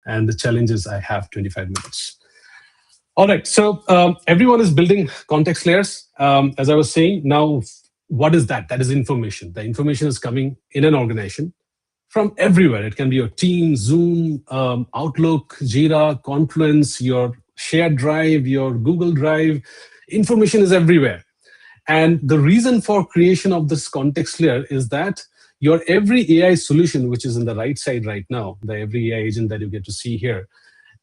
And the challenge is I have 25 minutes. All right, so everyone is building context layers. As I was saying, now what is that? That is information. The information is coming in an organization from everywhere. It can be your team, Zoom, Outlook, Jira, Confluence, your shared drive, your Google Drive. Information is everywhere. And the reason for creation of this context layer is that your every AI solution, which is in the right side right now, the every AI agent that you get to see here,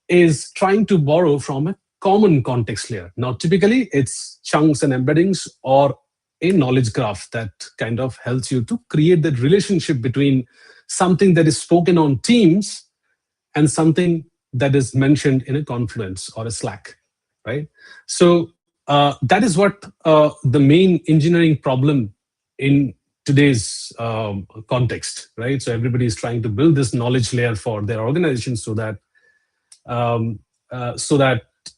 is trying to borrow from a common context layer. Now, typically, it's chunks and embeddings or a knowledge graph that kind of helps you to create that relationship between something that is spoken on Teams and something that is mentioned in a Confluence or a Slack, right? So that is what the main engineering problem in today's context, right? So everybody is trying to build this knowledge layer for their organization so that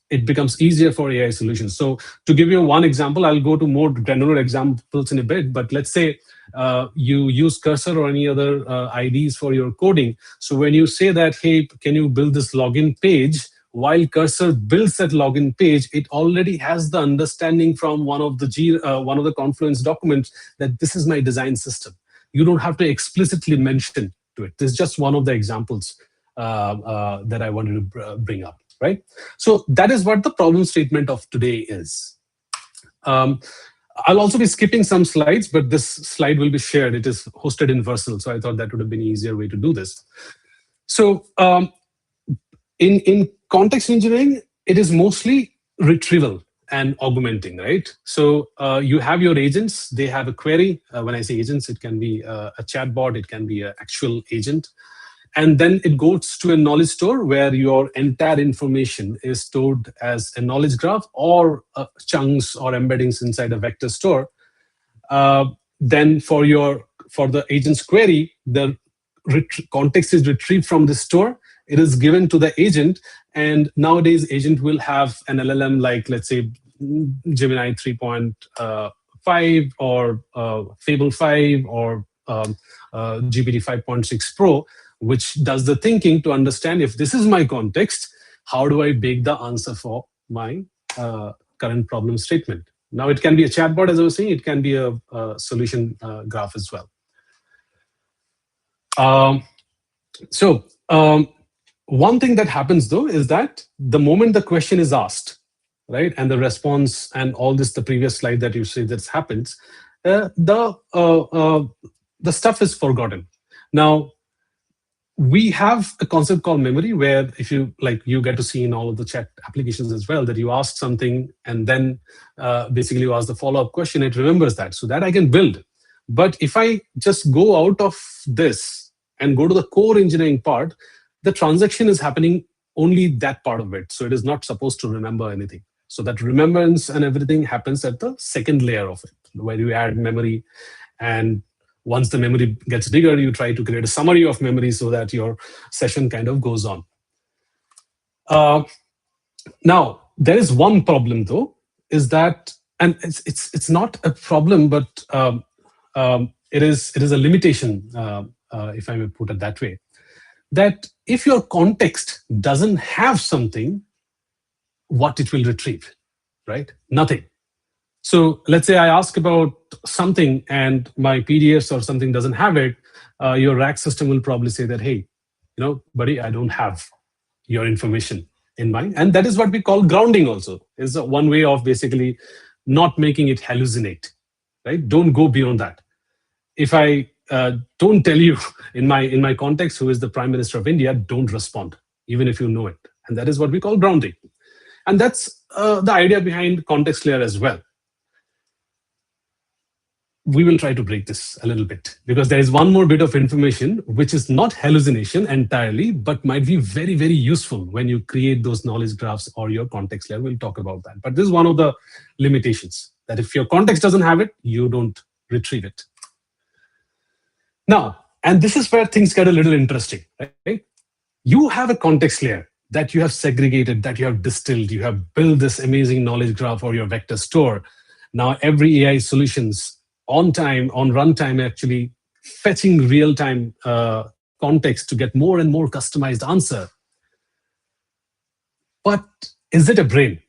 it becomes easier for AI solutions. So to give you one example, I'll go to more granular examples in a bit, but let's say you use Cursor or any other IDs for your coding. So when you say that, hey, can you build this login page? While Cursor builds that login page, it already has the understanding from one of the Confluence documents that this is my design system. You don't have to explicitly mention to it. This is just one of the examples that I wanted to bring up, right? So that is what the problem statement of today is. I'll also be skipping some slides, but this slide will be shared. It is hosted in Versal, so I thought that would have been an easier way to do this. So in context engineering, it is mostly retrieval and augmenting, right? So you have your agents, they have a query. When I say agents, it can be a chatbot, it can be an actual agent. And then it goes to a knowledge store where your entire information is stored as a knowledge graph or chunks or embeddings inside a vector store. Then for the agent's query, the context is retrieved from the store. It is given to the agent, and nowadays agent will have an LLM like, let's say, Gemini 3.5 or Fable 5 or GPT 5.6 Pro, which does the thinking to understand if this is my context, how do I bake the answer for my current problem statement? Now, it can be a chatbot, as I was saying, it can be a solution graph as well. One thing that happens though is that the moment the question is asked, right, and the response and all this, the previous slide that you see that happens, the stuff is forgotten. Now, we have a concept called memory where if you get to see in all of the chat applications as well that you ask something and then basically you ask the follow-up question, it remembers that, so that I can build. But if I just go out of this and go to the core engineering part, the transaction is happening only that part of it. So it is not supposed to remember anything. So that remembrance and everything happens at the second layer of it, where you add memory. And once the memory gets bigger, you try to create a summary of memory so that your session kind of goes on. Now, there is one problem though, is that, and it's not a problem, but it is a limitation, if I may put it that way, that if your context doesn't have something, what it will retrieve, right? Nothing. So let's say I ask about something and my PDFs or something doesn't have it, your rack system will probably say that, hey, buddy, I don't have your information in mind. And that is what we call grounding also, is one way of basically not making it hallucinate, right? Don't go beyond that. If I don't tell you in my context who is the Prime Minister of India, don't respond, even if you know it. And that is what we call grounding. And that's the idea behind context layer as well. We will try to break this a little bit because there is one more bit of information which is not hallucination entirely, but might be very, very useful when you create those knowledge graphs or your context layer. We'll talk about that. But this is one of the limitations, that if your context doesn't have it, you don't retrieve it. Now, and this is where things get a little interesting, right? You have a context layer that you have segregated, that you have distilled, you have built this amazing knowledge graph or your vector store. Now, every AI solutions on runtime, actually fetching real-time context to get more and more customized answer. But is it a brain?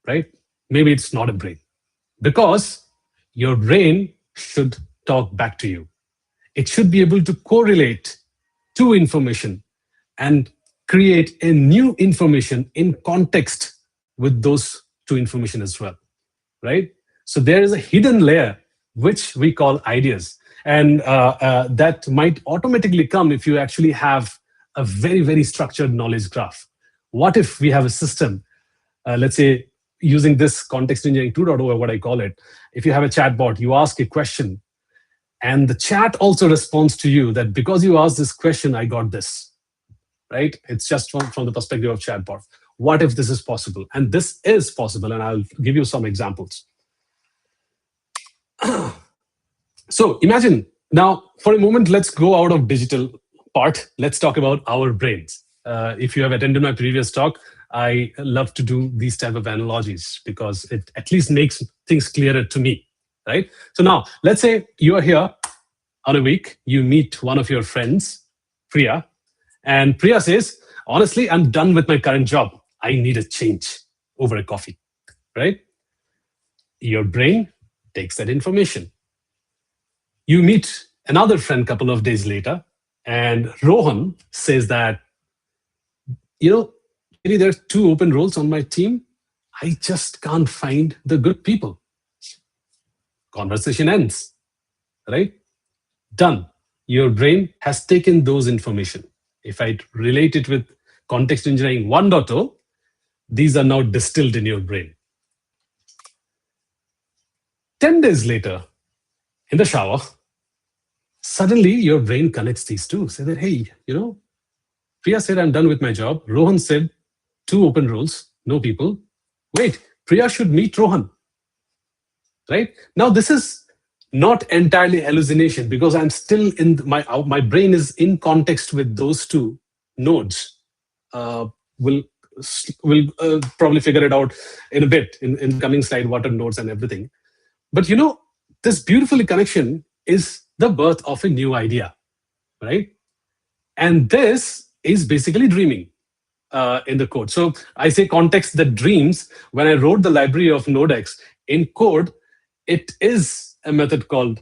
Right? Maybe it's not a brain, because your brain should talk back to you. It should be able to correlate two information and create a new information in context with those two information as well, right? So there is a hidden layer which we call ideas, and that might automatically come if you actually have a very, very structured knowledge graph. What if we have a system, let's say, using this context engineering 2.0, or what I call it, if you have a chatbot, you ask a question, and the chat also responds to you that because you asked this question, I got this, right? It's just from the perspective of chatbot. What if this is possible? And this is possible, and I'll give you some examples. So imagine now, for a moment, let's go out of digital part. Let's talk about our brains. If you have attended my previous talk, I love to do these type of analogies because it at least makes things clearer to me, right? So now, let's say you are here on a week, you meet one of your friends, Priya, and Priya says, honestly, I'm done with my current job. I need a change over a coffee, right? Your brain takes that information. You meet another friend a couple of days later, and Rohan says that, maybe there are 2 open roles on my team. I just can't find the good people. Conversation ends, right? Done. Your brain has taken those information. If I relate it with context engineering 1.0, these are now distilled in your brain. 10 days later, in the shower, suddenly your brain connects these two. Say that, hey, Priya said, I'm done with my job. Rohan said, 2 open roles, no people. Wait, Priya should meet Rohan, right? Now, this is not entirely hallucination because I'm still in my brain is in context with those 2 nodes. We'll probably figure it out in a bit in the coming slide, what are nodes and everything. But this beautiful connection is the birth of a new idea, right? And this is basically dreaming in the code. So I say context that dreams. When I wrote the library of Nodeex in code, it is a method called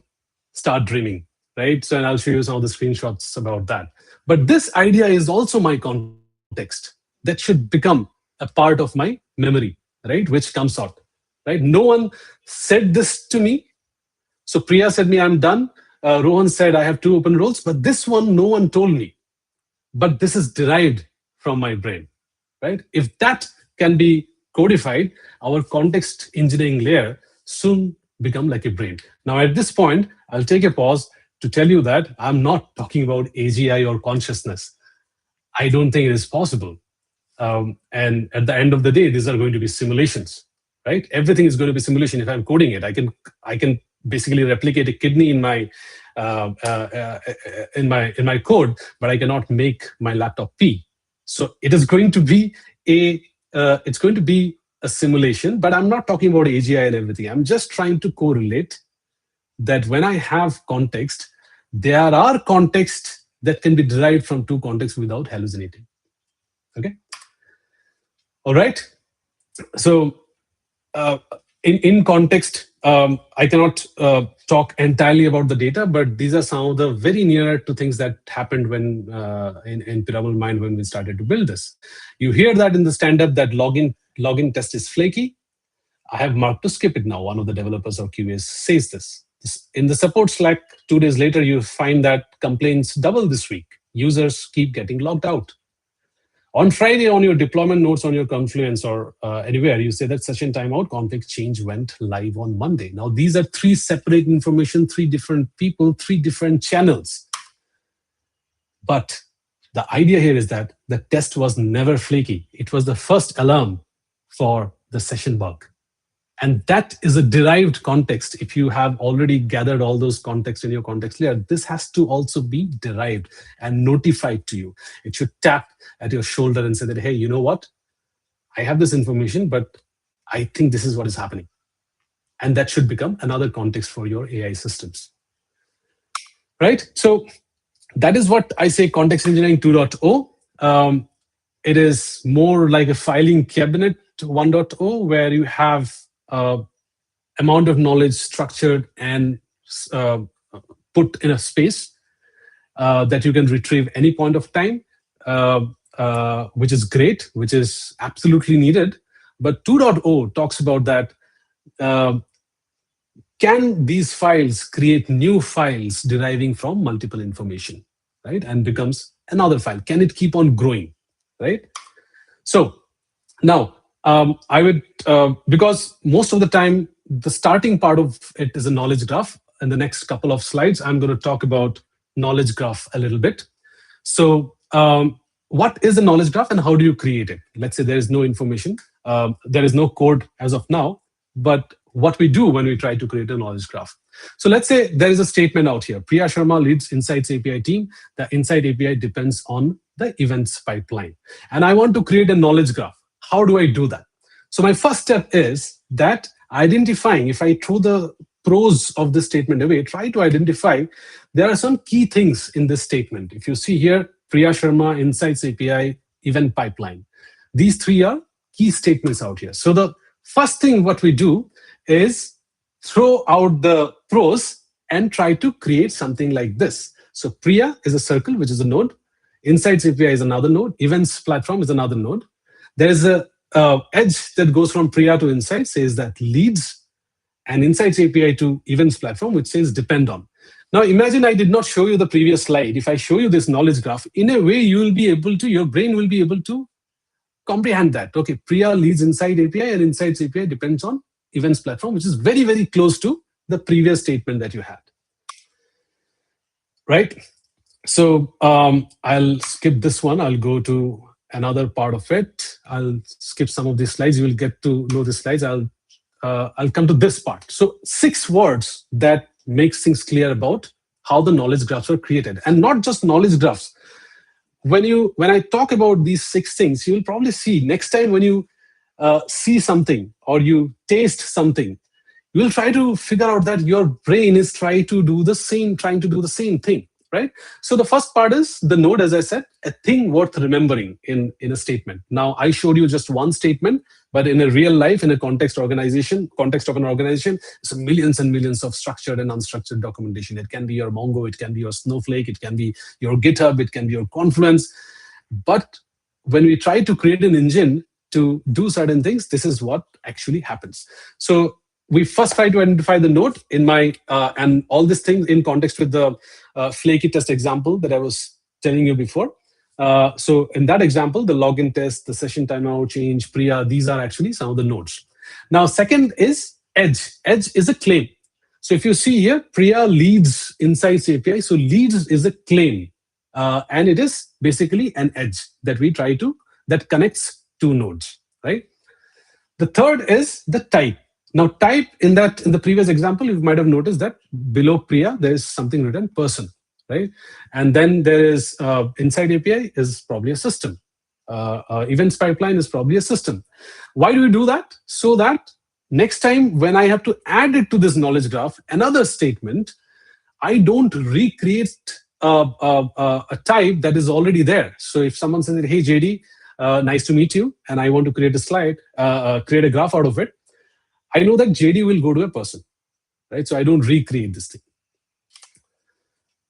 start dreaming, right? So, and I'll show you some of the screenshots about that. But this idea is also my context that should become a part of my memory, right? Which comes out, right? No one said this to me. So Priya said me, I'm done. Rohan said, I have 2 open roles, but this one, no one told me. But this is derived from my brain, right? If that can be codified, our context engineering layer soon become like a brain. Now, at this point, I'll take a pause to tell you that I'm not talking about AGI or consciousness. I don't think it is possible. And at the end of the day, these are going to be simulations, right? Everything is going to be simulation. If I'm coding it, I can basically replicate a kidney in my code, but I cannot make my laptop pee. So it is going to be a simulation, but I'm not talking about AGI and everything. I'm just trying to correlate that when I have context, there are contexts that can be derived from 2 contexts without hallucinating. Okay. All right. So in context, I cannot talk entirely about the data, but these are some of the very near to things that happened when in Piramal Mind when we started to build this. You hear that in the stand-up that login test is flaky. I have marked to skip it now. One of the developers of QA says this. In the support Slack, 2 days later, you find that complaints double this week. Users keep getting logged out. On Friday, on your deployment notes on your Confluence or anywhere, you say that session timeout config change went live on Monday. Now, these are 3 separate information, 3 different people, 3 different channels. But the idea here is that the test was never flaky. It was the first alarm for the session bug. And that is a derived context. If you have already gathered all those contexts in your context layer, this has to also be derived and notified to you. It should tap at your shoulder and say that, hey, you know what? I have this information, but I think this is what is happening. And that should become another context for your AI systems. Right? So that is what I say context engineering 2.0. it is more like a filing cabinet 1.0, where you have amount of knowledge structured and put in a space that you can retrieve any point of time, which is great, which is absolutely needed. But 2.0 talks about that. Can these files create new files deriving from multiple information, right? And becomes another file. Can it keep on growing, right? So now I would, because most of the time, the starting part of it is a knowledge graph. In the next couple of slides, I'm going to talk about knowledge graph a little bit. So what is a knowledge graph and how do you create it? Let's say there is no information. There is no code as of now, but what we do when we try to create a knowledge graph. So let's say there is a statement out here. Priya Sharma leads Insights API team. The Insight API depends on the events pipeline. And I want to create a knowledge graph. How do I do that? So my first step is that identifying, if I throw the prose of this statement away, try to identify, there are some key things in this statement. If you see here, Priya Sharma, Insights API, event pipeline. These three are key statements out here. So the first thing what we do is throw out the prose and try to create something like this. So Priya is a circle, which is a node. Insights API is another node. Events platform is another node. There is a edge that goes from Priya to Insights, says that leads, and Insights API to events platform, which says depend on. Now imagine I did not show you the previous slide. If I show you this knowledge graph, in a way you will be able to, your brain will be able to comprehend that. Okay, Priya leads Insight API and Insights API depends on events platform, which is very, very close to the previous statement that you had. Right? So I'll skip this one. I'll go to another part of it. I'll skip some of these slides. You will get to know the slides. I'll come to this part. So 6 words that makes things clear about how the knowledge graphs are created. And not just knowledge graphs. When I talk about these 6 things, you'll probably see next time when you see something or you taste something, you will try to figure out that your brain is trying to do the same thing, right? So the first part is the node, as I said, a thing worth remembering in a statement. Now I showed you just one statement, but in a real life, in a context of an organization, it's millions and millions of structured and unstructured documentation. It can be your Mongo, it can be your Snowflake, it can be your GitHub, it can be your Confluence. But when we try to create an engine to do certain things, this is what actually happens. So we first try to identify the node in my, and all these things in context with the Flaky test example that I was telling you before. So in that example, the login test, the session timeout change, Priya, these are actually some of the nodes. Now, second is edge. Edge is a claim. So if you see here, Priya leads Insights API. So leads is a claim. And it is basically an edge that we try to, that connects 2 nodes, right? The third is the type. Now type in the previous example, you might have noticed that below Priya, there is something written person, right? And then there is Insight API is probably a system. Events pipeline is probably a system. Why do we do that? So that next time when I have to add it to this knowledge graph, another statement, I don't recreate a type that is already there. So if someone says, hey, JD, nice to meet you, and I want to create a slide, create a graph out of it, I know that JD will go to a person, right? So I don't recreate this thing.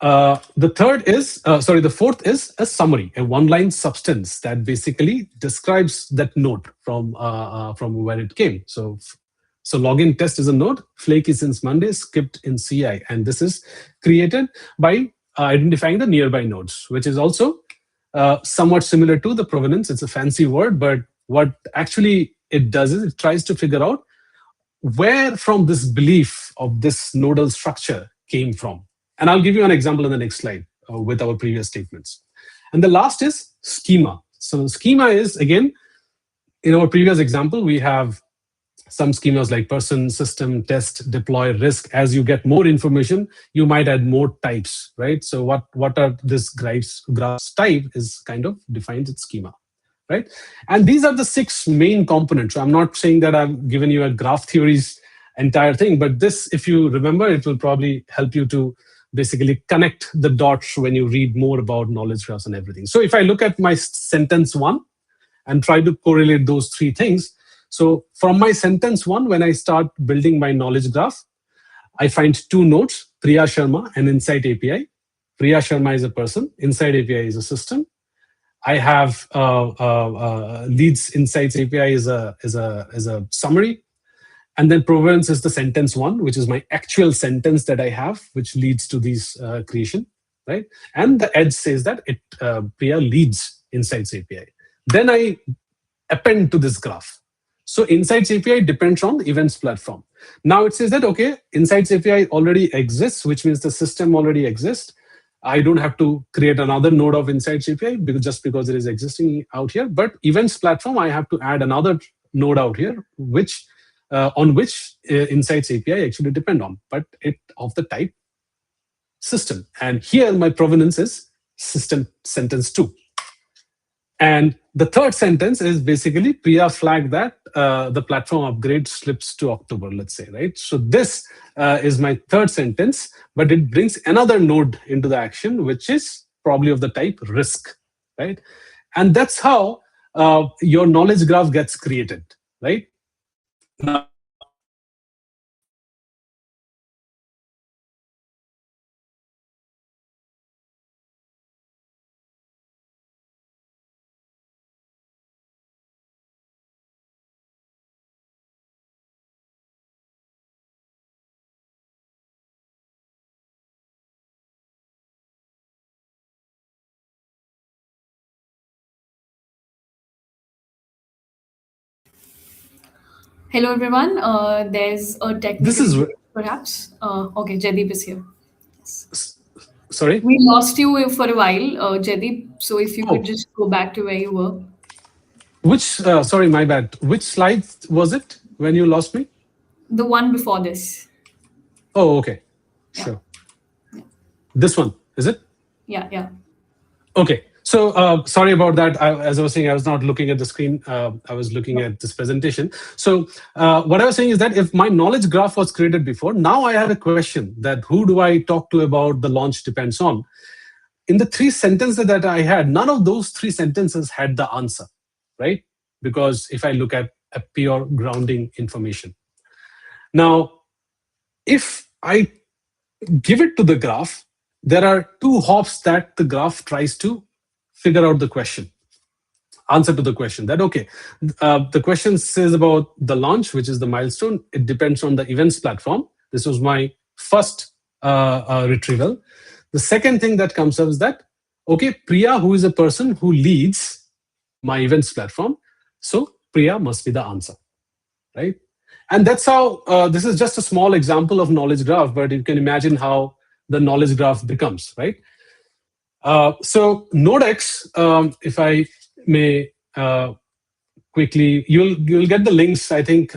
The fourth is a summary, a one-line substance that basically describes that node from where it came. So login test is a node, Flaky since Monday, skipped in CI, and this is created by identifying the nearby nodes, which is also somewhat similar to the provenance. It's a fancy word, but what actually it does is it tries to figure out where from this belief of this nodal structure came from. And I'll give you an example in the next slide with our previous statements. And the last is schema. So schema is, again, in our previous example, we have some schemas like person, system, test, deploy, risk. As you get more information, you might add more types, right? So what are this graphs type is kind of defines its schema, right? And these are the 6 main components. So I'm not saying that I've given you a graph theory's entire thing, but this, if you remember, it will probably help you to basically connect the dots when you read more about knowledge graphs and everything. So if I look at my sentence 1, and try to correlate those three things. So from my sentence one, when I start building my knowledge graph, I find two nodes, Priya Sharma and Insight API. Priya Sharma is a person, Insight API is a system. I have Leads Insights API is a summary. And then Provenance is the sentence one, which is my actual sentence that I have, which leads to these creation, right? And the edge says that Priya leads Insights API. Then I append to this graph. So Insights API depends on events platform. Now it says that, okay, Insights API already exists, which means the system already exists. I don't have to create another node of Insights API just because it is existing out here. But events platform, I have to add another node out here, which on which Insights API actually depend on, but it of the type system. And here my provenance is system sentence 2. And the third sentence is basically Priya flag that the platform upgrade slips to October, let's say, right? So this is my third sentence, but it brings another node into the action, which is probably of the type risk, right? And that's how your knowledge graph gets created, right? Now, Hello, everyone. There's a this technical is, glitch, perhaps. Okay, Jaydeep is here. sorry? We lost you for a while, Jaydeep. So if you could Oh, just go back to where you were. sorry, my bad. Which slide was it when you lost me? The one before this. Oh, okay, Yeah. sure. This one, is it? Yeah, yeah. Okay, so sorry about that. As I was saying, I was not looking at the screen. I was looking at this presentation. So what I was saying is that if my knowledge graph was created before, now I have a question that who do I talk to about the launch depends on. In the three sentences that I had, none of those three sentences had the answer, right? Because if I look at a pure grounding information. Now, if I give it to the graph, there are two hops that the graph tries to figure out the question, answer to the question that, okay, the question says about the launch, which is the milestone. It depends on the events platform. This was my first retrieval. The second thing that comes up is that, okay, Priya, who is a person who leads my events platform, so Priya must be the answer, right? And that's how, this is just a small example of knowledge graph, but you can imagine how the knowledge graph becomes, right? So Nodeex, if I may quickly, you'll get the links. I think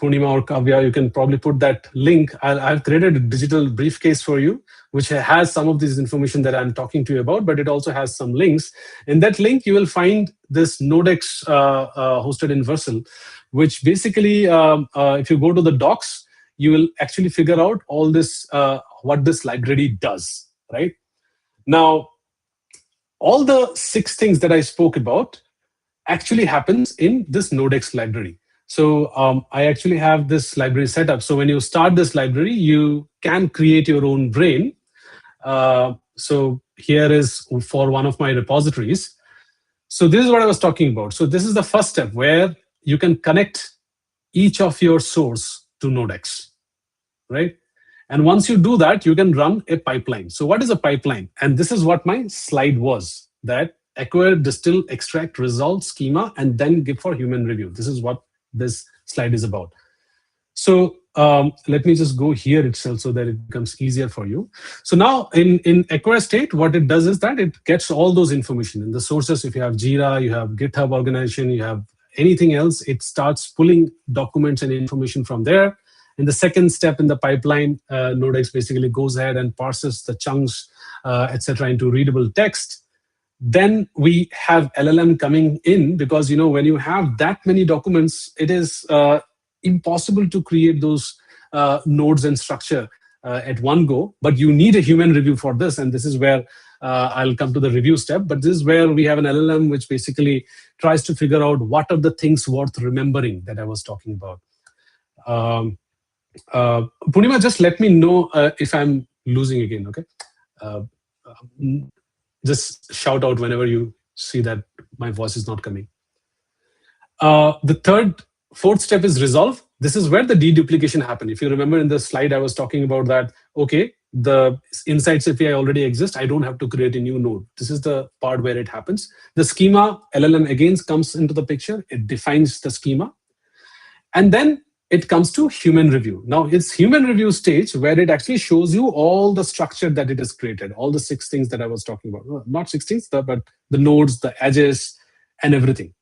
Purnima or Kavya, you can probably put that link. I've created a digital briefcase for you, which has some of this information that I'm talking to you about, but it also has some links. In that link, you will find this Nodeex hosted in Vercel, which basically, if you go to the docs, you will actually figure out all this, what this library does, right? Now, all the 6 things that I spoke about actually happens in this Nodeex library. So I actually have this library set up. So when you start this library, you can create your own brain. So here is for one of my repositories. So this is what I was talking about. So this is the first step where you can connect each of your source to Nodeex, right? And once you do that, you can run a pipeline. So what is a pipeline? And this is what my slide was, that acquire, distill, extract, resolve, schema, and then give for human review. This is what this slide is about. So let me just go here itself so that it becomes easier for you. So now in acquire state, what it does is that it gets all those information in the sources. If you have Jira, you have GitHub organization, you have anything else, it starts pulling documents and information from there. In the second step in the pipeline, Nodeex basically goes ahead and parses the chunks, etc., into readable text. Then we have LLM coming in because, you know, when you have that many documents, it is impossible to create those nodes and structure at one go. But you need a human review for this, and this is where I'll come to the review step. But this is where we have an LLM which basically tries to figure out what are the things worth remembering that I was talking about. Purnima, just let me know if I'm losing again, okay? Just shout out whenever you see that my voice is not coming. The fourth step is resolve. This is where the deduplication happened. If you remember in the slide, I was talking about that, okay, the Insights API already exists. I don't have to create a new node. This is the part where it happens. The schema LLM again comes into the picture. It defines the schema. And then it comes to human review. Now it's human review stage where it actually shows you all the structure that it has created, all the 6 things that I was talking about. Well, not 6 things, but the nodes, the edges, and everything.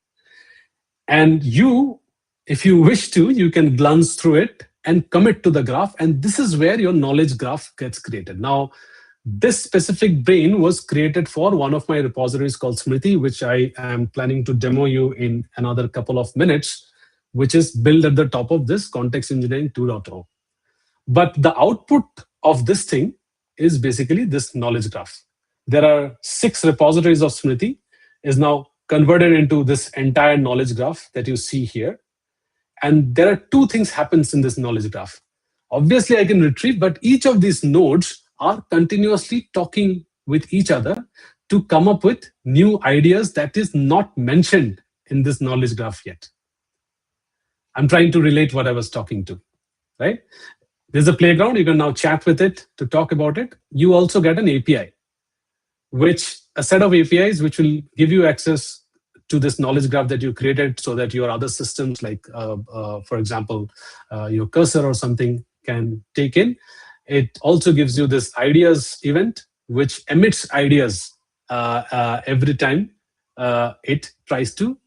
And you, if you wish to, you can glance through it and commit to the graph. And this is where your knowledge graph gets created. Now, this specific brain was created for one of my repositories called Smitty, which I am planning to demo you in another couple of minutes, which is built at the top of this Context Engineering 2.0. But the output of this thing is basically this knowledge graph. There are 6 repositories of Smitty, is now converted into this entire knowledge graph that you see here. And there are 2 things happens in this knowledge graph. Obviously, I can retrieve, but each of these nodes are continuously talking with each other to come up with new ideas that is not mentioned in this knowledge graph yet. I'm trying to relate what I was talking to, right? There's a playground. You can now chat with it to talk about it. You also get an API, which a set of APIs which will give you access to this knowledge graph that you created so that your other systems like, for example, your cursor or something can take in. It also gives you this ideas event, which emits ideas every time it tries to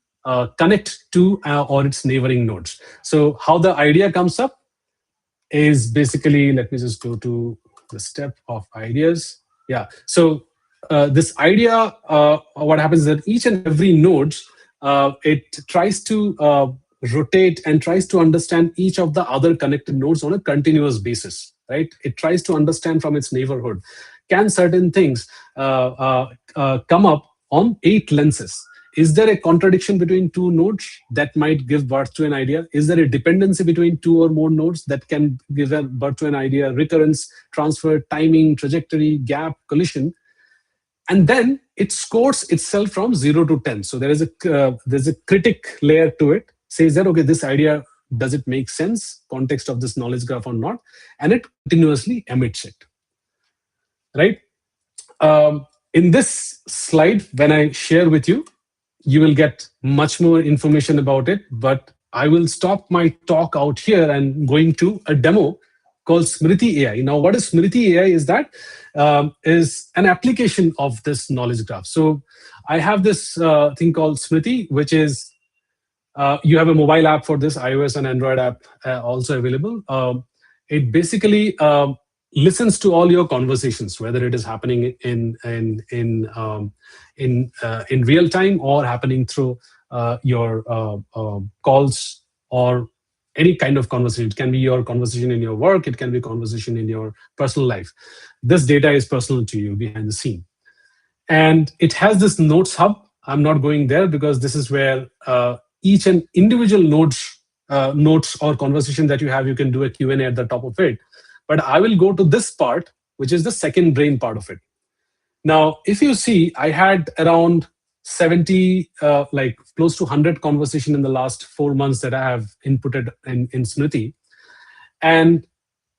connect to or its neighboring nodes. So how the idea comes up is basically, let me just go to the step of ideas. Yeah, so this idea, what happens is that each and every node, it tries to rotate and tries to understand each of the other connected nodes on a continuous basis, right? It tries to understand from its neighborhood. Can certain things come up on 8 lenses? Is there a contradiction between 2 nodes that might give birth to an idea? Is there a dependency between 2 or more nodes that can give birth to an idea? Recurrence, transfer, timing, trajectory, gap, collision. And then it scores itself from 0 to 10. So there's a critic layer to it. Says that, okay, this idea, does it make sense? Context of this knowledge graph or not? And it continuously emits it, right? In this slide, when I share with you, you will get much more information about it, but I will stop my talk out here and going to a demo called Smitty AI. Now, what is Smitty AI is that is an application of this knowledge graph. So I have this thing called Smitty, which is, you have a mobile app for this, iOS and Android app also available. It basically listens to all your conversations, whether it is happening in real time or happening through your calls or any kind of conversation. It can be your conversation in your work. It can be conversation in your personal life. This data is personal to you behind the scene. And it has this notes hub. I'm not going there because this is where each and individual notes or conversation that you have, you can do a Q&A at the top of it. But I will go to this part, which is the second brain part of it. Now, if you see, I had around 70, like close to 100 conversation in the last 4 months that I have inputted in Smitty. And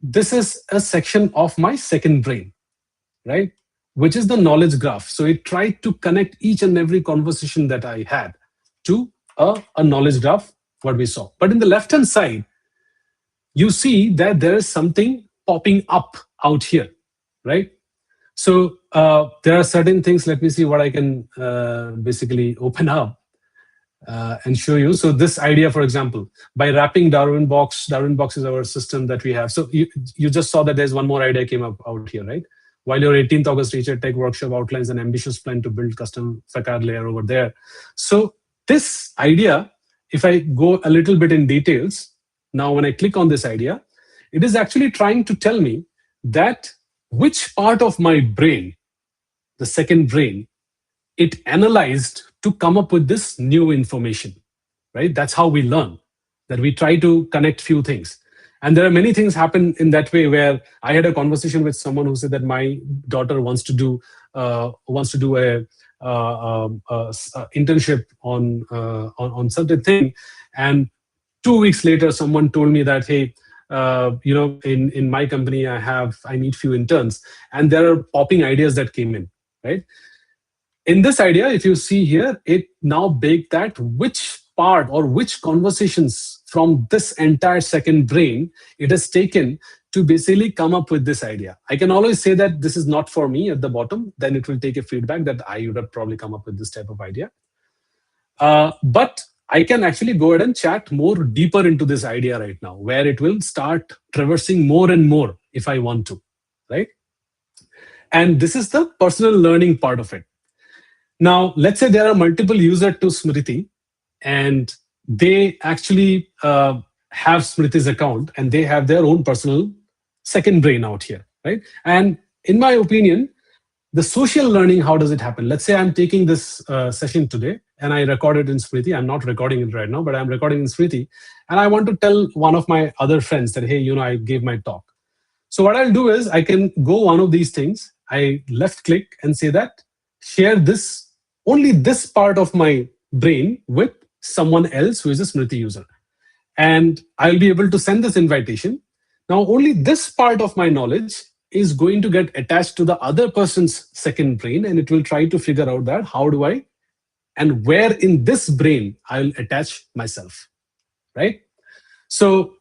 this is a section of my second brain, right? Which is the knowledge graph. So it tried to connect each and every conversation that I had to a knowledge graph, what we saw. But in the left-hand side, you see that there is something popping up out here, right? So there are certain things. Let me see what I can basically open up and show you. So this idea, for example, by wrapping Darwin Box is our system that we have. So you just saw that there's one more idea came up out here, right? While your 18th August Teacher Tech Workshop outlines an ambitious plan to build custom facade layer over there. So this idea, if I go a little bit in details, now when I click on this idea, it is actually trying to tell me that which part of my brain, the second brain, it analyzed to come up with this new information, right? That's how we learn, that we try to connect few things. And there are many things happen in that way, where I had a conversation with someone who said that my daughter wants to do a internship on certain thing, and 2 weeks later someone told me that, hey, in my company I need few interns, and there are popping ideas that came in, right? In this idea, if you see here, it now baked that which part or which conversations from this entire second brain it has taken to basically come up with this idea. I can always say that this is not for me at the bottom, then it will take a feedback that I would have probably come up with this type of idea. But I can actually go ahead and chat more deeper into this idea right now, where it will start traversing more and more if I want to, right? And this is the personal learning part of it. Now, let's say there are multiple users to Smitty, and they actually have Smitty's account, and they have their own personal second brain out here, right? And in my opinion, the social learning, how does it happen? Let's say I'm taking this session today, and I record it in Smitty. I'm not recording it right now, but I'm recording in Smitty, and I want to tell one of my other friends that, hey, I gave my talk. So what I'll do is I can go one of these things. I left click and say that share this, only this part of my brain with someone else who is a Smitty user. And I'll be able to send this invitation. Now, only this part of my knowledge is going to get attached to the other person's second brain, and it will try to figure out that how do I and where in this brain I'll attach myself, right? So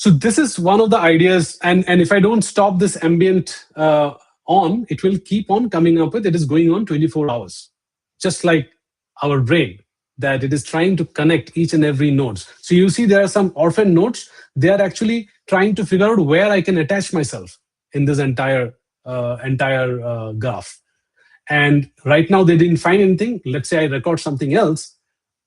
this is one of the ideas, and if I don't stop this ambient on, it will keep on coming up with, it is going on 24 hours, just like our brain, that it is trying to connect each and every nodes. So you see there are some orphan nodes, they are actually trying to figure out where I can attach myself in this entire graph. And right now they didn't find anything. Let's say I record something else,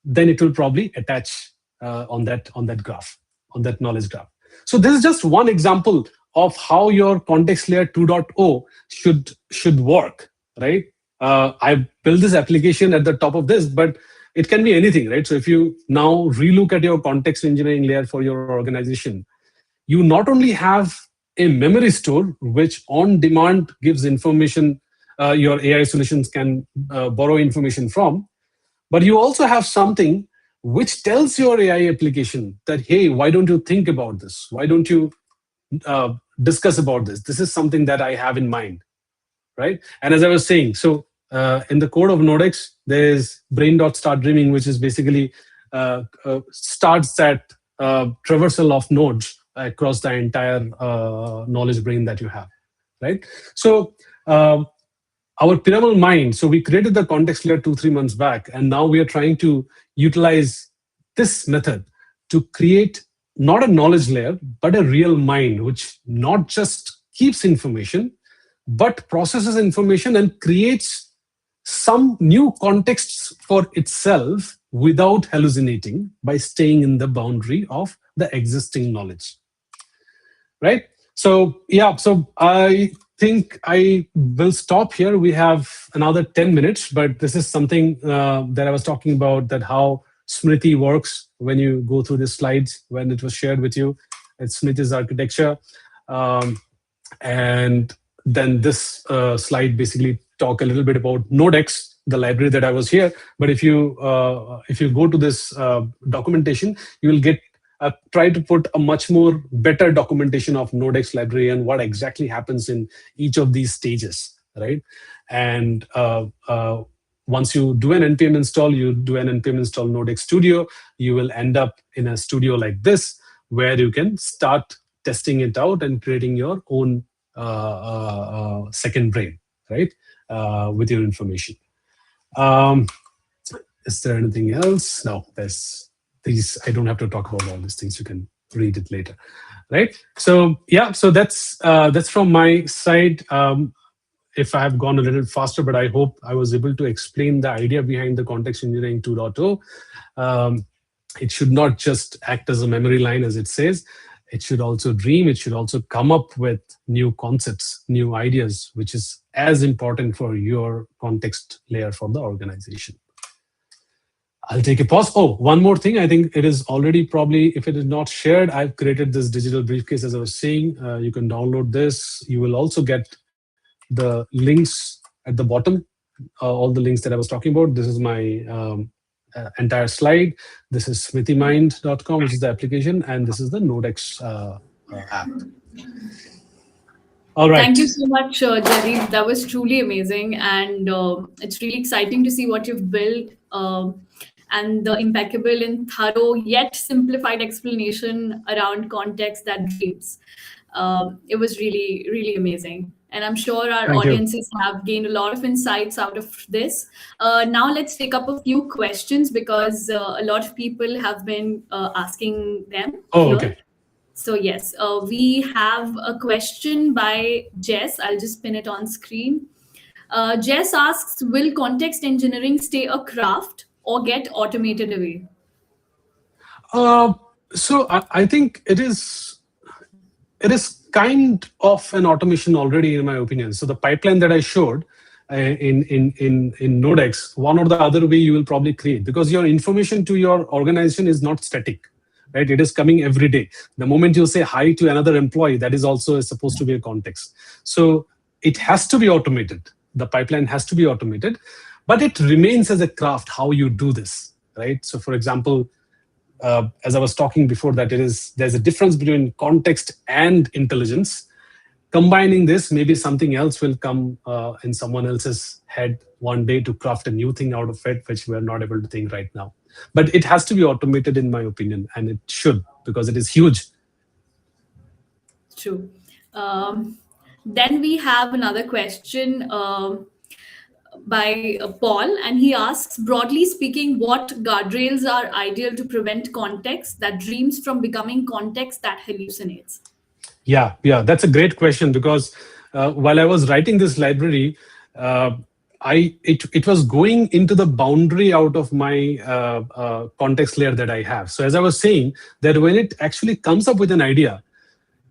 then it will probably attach on that graph, on that knowledge graph. So this is just one example of how your context layer 2.0 should work, right? I've built this application at the top of this, but it can be anything, right? So if you now relook at your context engineering layer for your organization, you not only have a memory store which on demand gives information your AI solutions can borrow information from, but you also have something which tells your AI application that, hey, why don't you think about this? Why don't you discuss about this? This is something that I have in mind, right? And as I was saying, so in the code of Nodeex, there is brain.startDreaming, which is basically starts that traversal of nodes across the entire knowledge brain that you have, right? So our Piramal mind, so we created the context layer 2-3 months back, and now we are trying to utilize this method to create not a knowledge layer, but a real mind, which not just keeps information, but processes information and creates some new contexts for itself without hallucinating, by staying in the boundary of the existing knowledge, right? So yeah, so I think I will stop here. We have another 10 minutes, but this is something that I was talking about, that how Smitty works when you go through the slides, when it was shared with you. It's Smitty's architecture. And then this slide basically talk a little bit about Nodeex, the library that I was here. But if you go to this documentation, you will get try to put a much more better documentation of Nodeex library and what exactly happens in each of these stages, right? And once you do an npm install, you do an npm install Nodeex Studio, you will end up in a studio like this, where you can start testing it out and creating your own second brain, right? With your information. Is there anything else? No, there's these. I don't have to talk about all these things. You can read it later, right? So yeah, so that's from my side. If I have gone a little faster, but I hope I was able to explain the idea behind the context engineering 2.0. It should not just act as a memory line, as it says. it should also dream, it should also come up with new concepts, new ideas, which is as important for your context layer for the organization. I'll take a pause. Oh, one more thing. I think it is already probably, if it is not shared, I've created this digital briefcase as I was saying. You can download this. You will also get the links at the bottom, all the links that I was talking about. This is my entire slide. This is smittymind.com, which is the application, and this is the Nodeex app. All right. Thank you so much, Jaydeep. That was truly amazing, and it's really exciting to see what you've built, and the impeccable and thorough yet simplified explanation around context that dreams. It was really, really amazing. And I'm sure our Thank you. audiences have gained a lot of insights out of this. Now let's take up a few questions because a lot of people have been asking them. Oh, here. okay. So yes, we have a question by Jess. I'll just pin it on screen. Jess asks, will context engineering stay a craft or get automated away? So I think it is kind of an automation already, in my opinion. So the pipeline that I showed in Nodeex, one or the other way you will probably create, because your information to your organization is not static, right? It is coming every day. The moment you say hi to another employee, that is also supposed to be a context. So it has to be automated. The pipeline has to be automated, but it remains as a craft how you do this, right? So for example, as I was talking before, that there's a difference between context and intelligence. Combining this, maybe something else will come in someone else's head one day to craft a new thing out of it, which we're not able to think right now. But it has to be automated, in my opinion, and it should, because it is huge. True. Then we have another question by Paul, and he asks, broadly speaking, what guardrails are ideal to prevent context that dreams from becoming context that hallucinates? Yeah, that's a great question, because while I was writing this library, it was going into the boundary out of my context layer that I have. So as I was saying, that when it actually comes up with an idea,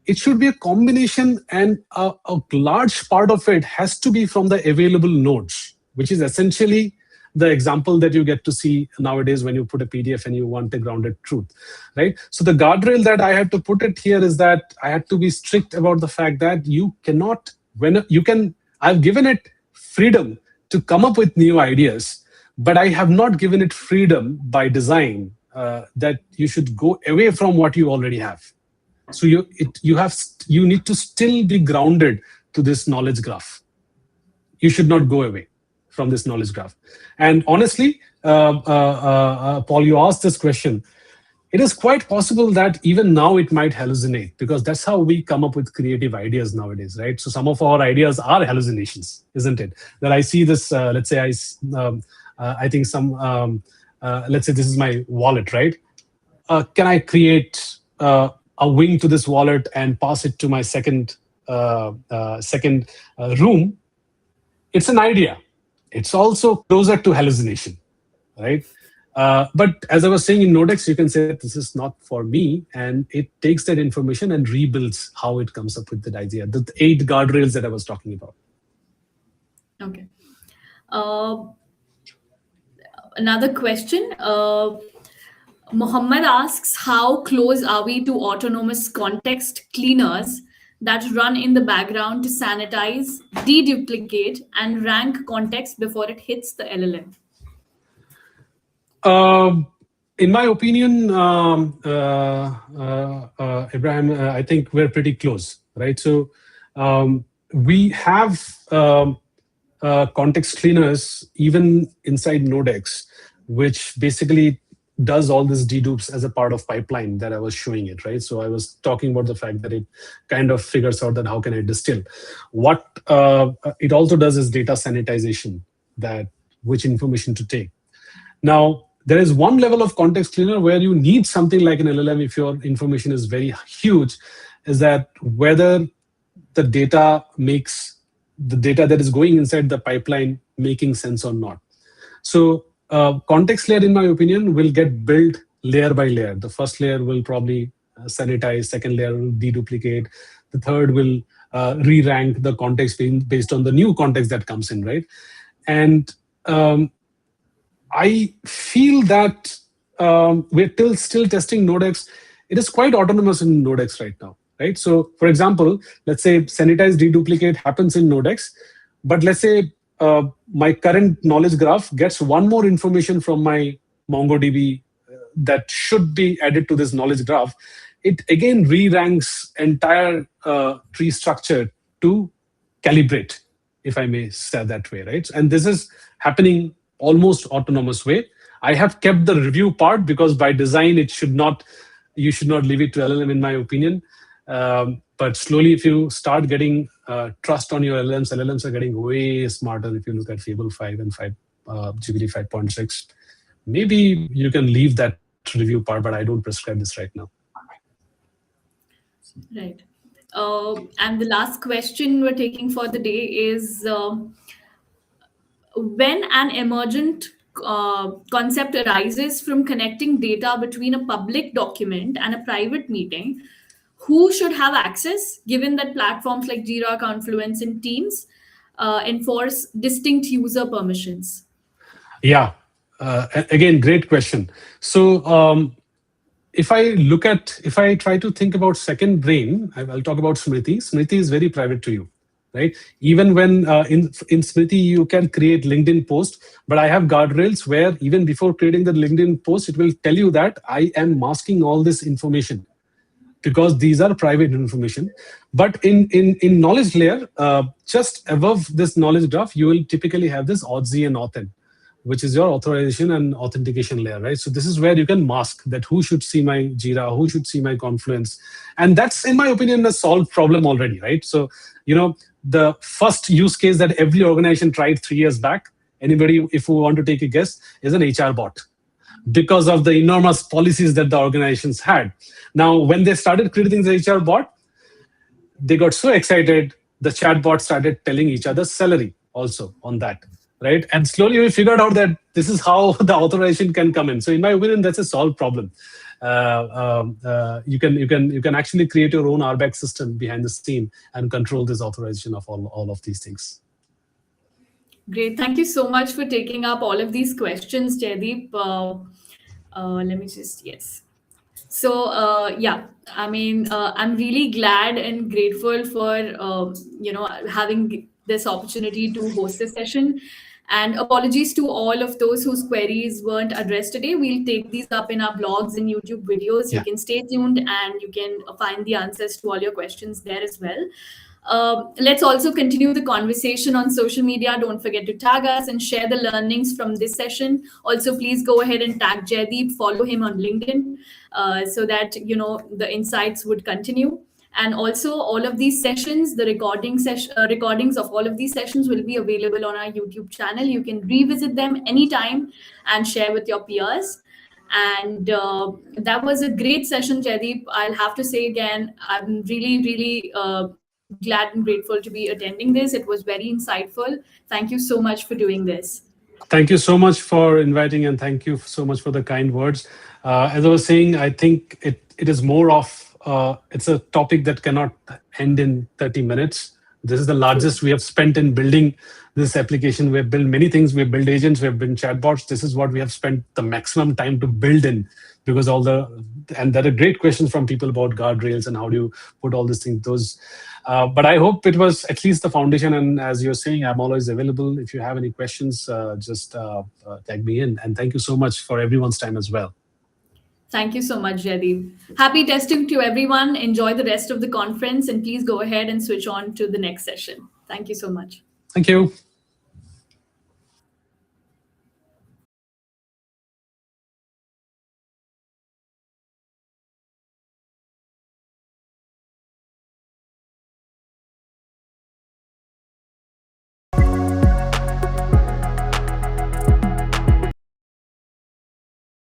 it should be a combination, and a large part of it has to be from the available nodes, which is essentially the example that you get to see nowadays when you put a PDF and you want a grounded truth, right? So the guardrail that I had to put it here is that I had to be strict about the fact that you cannot, I've given it freedom to come up with new ideas, but I have not given it freedom by design that you should go away from what you already have. So you need to still be grounded to this knowledge graph. You should not go away from this knowledge graph. And honestly, Paul, you asked this question. It is quite possible that even now it might hallucinate, because that's how we come up with creative ideas nowadays, right? So some of our ideas are hallucinations, isn't it? That I see this, let's say I think some, let's say this is my wallet, right? Can I create a wing to this wallet and pass it to my second room? It's an idea. It's also closer to hallucination, right? But as I was saying in Nodeex, you can say that this is not for me, and it takes that information and rebuilds how it comes up with that idea. The 8 guardrails that I was talking about. Okay. Another question. Mohammed asks, how close are we to autonomous context cleaners that run in the background to sanitize, deduplicate, and rank context before it hits the LLM? In my opinion, Ibrahim, I think we're pretty close, right? So we have context cleaners even inside Nodeex, which basically does all these dedupes as a part of pipeline that I was showing it, right? So I was talking about the fact that it kind of figures out that how can I distill. What it also does is data sanitization, that which information to take. Now, there is one level of context cleaner where you need something like an LLM if your information is very huge, is that whether the data makes the data that is going inside the pipeline making sense or not. So context layer, in my opinion, will get built layer by layer. The first layer will probably sanitize. Second layer will deduplicate. The third will re-rank the context based on the new context that comes in, right? And I feel that we're still testing Nodex. It is quite autonomous in Nodex right now, right? So, for example, let's say sanitize deduplicate happens in Nodex, but let's say my current knowledge graph gets one more information from my MongoDB that should be added to this knowledge graph. It again re-ranks entire tree structure to calibrate, if I may say that way, right? And this is happening almost autonomous way. I have kept the review part because by design you should not leave it to LLM, in my opinion. But slowly, if you start getting trust on your LLMs are getting way smarter. If you look at Fable 5 and GPT 5.6, maybe you can leave that review part, but I don't prescribe this right now. Right. And the last question we're taking for the day is, when an emergent concept arises from connecting data between a public document and a private meeting, who should have access, given that platforms like Jira, Confluence, and Teams enforce distinct user permissions? Yeah. Again, great question. So if I try to think about second brain, I'll talk about Smitty. Smitty is very private to you, right? Even when in Smitty, you can create LinkedIn post, but I have guardrails where even before creating the LinkedIn post, it will tell you that I am masking all this information because these are private information. But in knowledge layer, just above this knowledge graph, you will typically have this auth and authn, which is your authorization and authentication layer, right? So this is where you can mask that who should see my Jira, who should see my Confluence. And that's, in my opinion, a solved problem already, right? So, the first use case that every organization tried 3 years back, anybody, if we want to take a guess, is an HR bot, because of the enormous policies that the organizations had. Now, when they started creating the HR bot, they got so excited, the chatbot started telling each other salary also on that, right? And slowly we figured out that this is how the authorization can come in. So in my opinion, that's a solved problem. You can actually create your own RBAC system behind the scene and control this authorization of all of these things. Great. Thank you so much for taking up all of these questions, Jaydeep. Let me just, yes. So, yeah, I mean, I'm really glad and grateful for, having this opportunity to host this session. And apologies to all of those whose queries weren't addressed today. We'll take these up in our blogs and YouTube videos. Yeah. You can stay tuned and you can find the answers to all your questions there as well. Let's also continue the conversation on social media. Don't forget to tag us and share the learnings from this session. Also, please go ahead and tag Jaydeep, follow him on LinkedIn, so that the insights would continue. And also, all of these sessions, the recordings of all of these sessions will be available on our YouTube channel. You can revisit them anytime and share with your peers. And that was a great session, Jaydeep. I'll have to say again, I'm really, really glad and grateful to be attending this. It was very insightful. Thank you so much for doing this. Thank you so much for inviting, and thank you so much for the kind words. As I was saying, I think it is more of, it's a topic that cannot end in 30 minutes. This is the largest we have spent in building this application. We have built many things. We have built agents, we have built chatbots. This is what we have spent the maximum time to build in, because and there are great questions from people about guardrails and how do you put all these things. But I hope it was at least the foundation. And as you're saying, I'm always available. If you have any questions, just tag me in. And thank you so much for everyone's time as well. Thank you so much, Jaydeep. Happy testing to everyone. Enjoy the rest of the conference, and please go ahead and switch on to the next session. Thank you so much. Thank you.